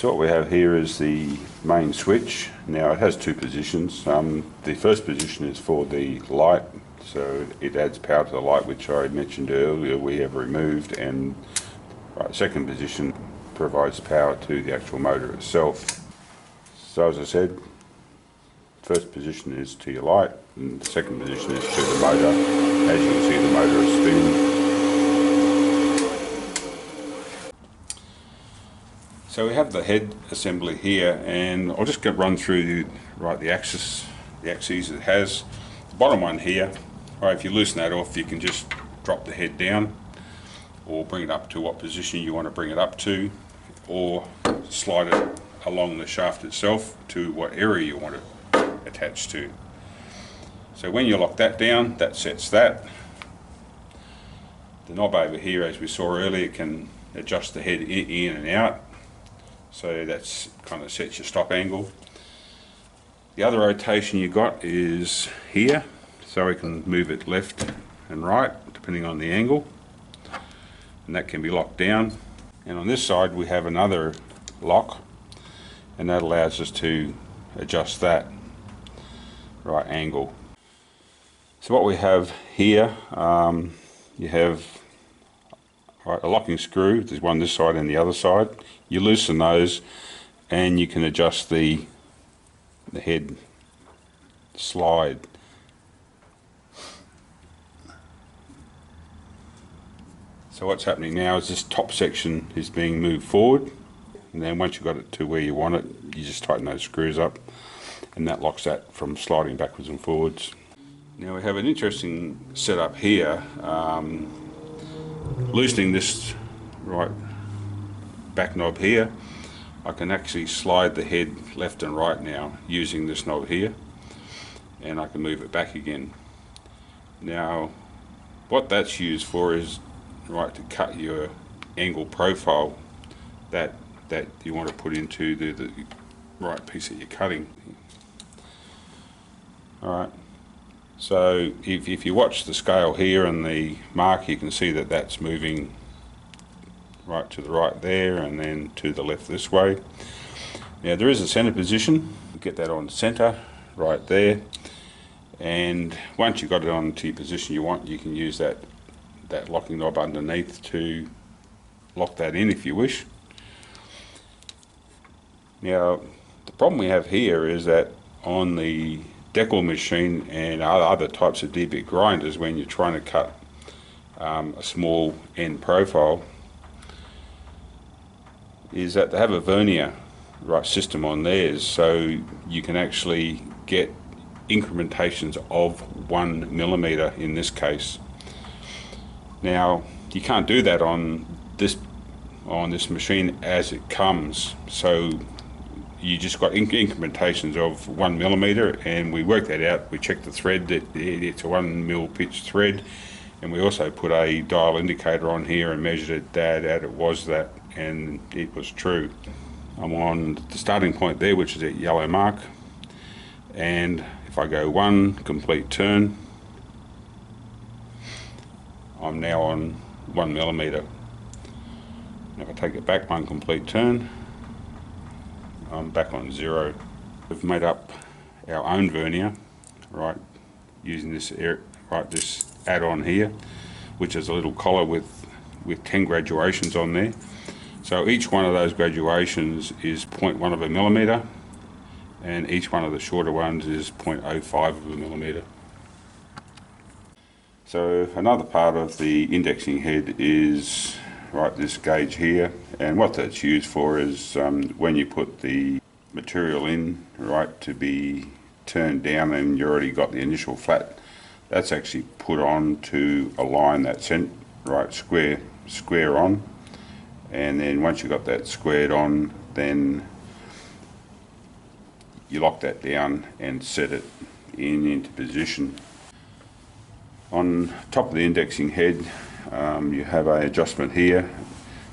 So what we have here is the main switch. Now it has two positions. The first position is for the light, so it adds power to the light, which I mentioned earlier we have removed, and the second position provides power to the actual motor itself. So as I said, first position is to your light and the second position is to the motor. As you can see, the motor is spinning. So we have the head assembly here, and I'll just run through the axes it has. The bottom one here, if you loosen that off, you can just drop the head down or bring it up to what position you want to bring it up to, or slide it along the shaft itself to what area you want to attach to. So when you lock that down, that sets that. The knob over here, as we saw earlier, can adjust the head in and out. So that's kind of sets your stop angle. The other rotation you got is here, so we can move it left and right depending on the angle, and that can be locked down. And on this side we have another lock, and that allows us to adjust that right angle. So what we have here, you have a locking screw. There's one this side and the other side. You loosen those and you can adjust the head slide. So what's happening now is this top section is being moved forward, and then once you've got it to where you want it, you just tighten those screws up, and that locks that from sliding backwards and forwards. Now we have an interesting setup here. Loosening this right back knob here, I can actually slide the head left and right now using this knob here, and I can move it back again. Now what that's used for is to cut your angle profile that you want to put into the right piece that you're cutting. Alright, so if you watch the scale here and the mark, you can see that that's moving right to the right there and then to the left this way. Now there is a center position. Get that on center right there, and once you've got it on to your position you want, you can use that locking knob underneath to lock that in if you wish. Now the problem we have here is that on the decal machine and other types of D bit grinders, when you're trying to cut a small end profile, is that they have a vernier system on theirs, so you can actually get incrementations of 1 millimeter in this case. Now you can't do that on this machine as it comes, so you just got incrementations of 1 millimeter, and we worked that out. We checked the thread, that it's a 1 mil pitch thread, and we also put a dial indicator on here and measured it that it was that, and it was true. I'm on the starting point there, which is that yellow mark, and if I go one complete turn, I'm now on 1 millimeter. If I take it back one complete turn, I'm back on 0. We've made up our own vernier, using this this add-on here, which is a little collar with 10 graduations on there. So each one of those graduations is 0.1 of a millimeter, and each one of the shorter ones is 0.05 of a millimeter. So another part of the indexing head is this gauge here, and what that's used for is when you put the material in to be turned down and you already got the initial flat, that's actually put on to align that square on, and then once you've got that squared on, then you lock that down and set it into position. On top of the indexing head, you have an adjustment here,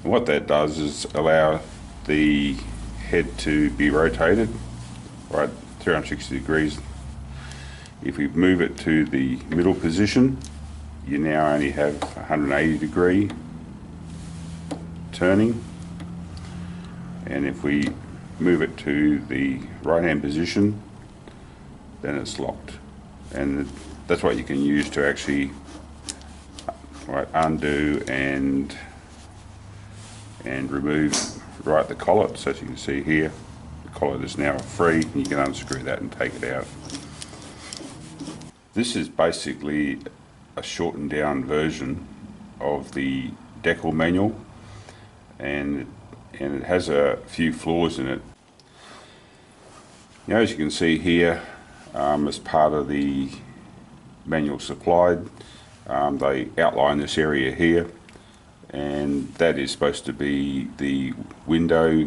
and what that does is allow the head to be rotated 360 degrees. If we move it to the middle position, you now only have 180 degree turning, and if we move it to the right hand position, then it's locked. And that's what you can use to actually undo and remove the collet. So as you can see here, the collet is now free, and you can unscrew that and take it out. This is basically a shortened down version of the decal manual, and it has a few flaws in it. Now, as you can see here, as part of the manual supplied, they outline this area here, and that is supposed to be the window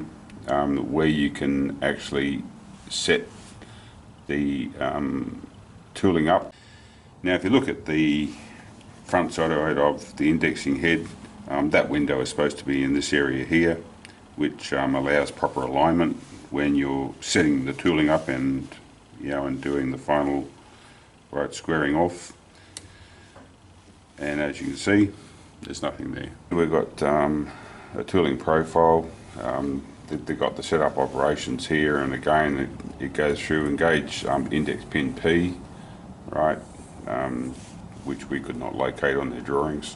where you can actually set the tooling up. Now, if you look at the front side of the indexing head, that window is supposed to be in this area here, which allows proper alignment when you're setting the tooling up and doing the final squaring off. And as you can see, there's nothing there. We've got a tooling profile. They've got the setup operations here, and again it goes through engage index pin P, which we could not locate on their drawings,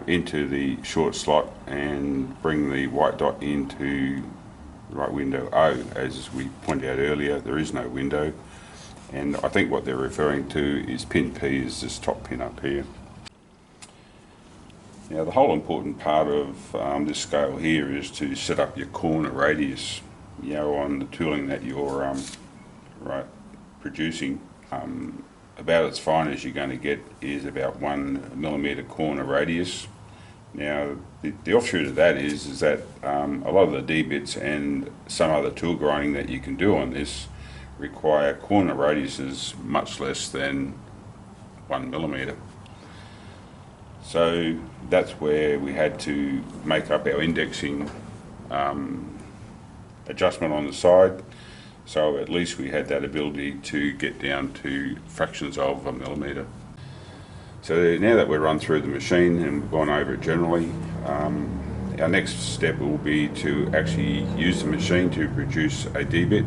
into the short slot, and bring the white dot into window O. As we pointed out earlier, there is no window, and I think what they're referring to is pin P is this top pin up here. Now, the whole important part of this scale here is to set up your corner radius, on the tooling that you're producing. About as fine as you're going to get is about 1 millimeter corner radius. Now, the offshoot of that is that a lot of the D bits and some other tool grinding that you can do on this require corner radiuses much less than 1 millimeter. So that's where we had to make up our indexing adjustment on the side, so at least we had that ability to get down to fractions of a millimeter. So now that we've run through the machine and gone over it generally, our next step will be to actually use the machine to produce a D bit.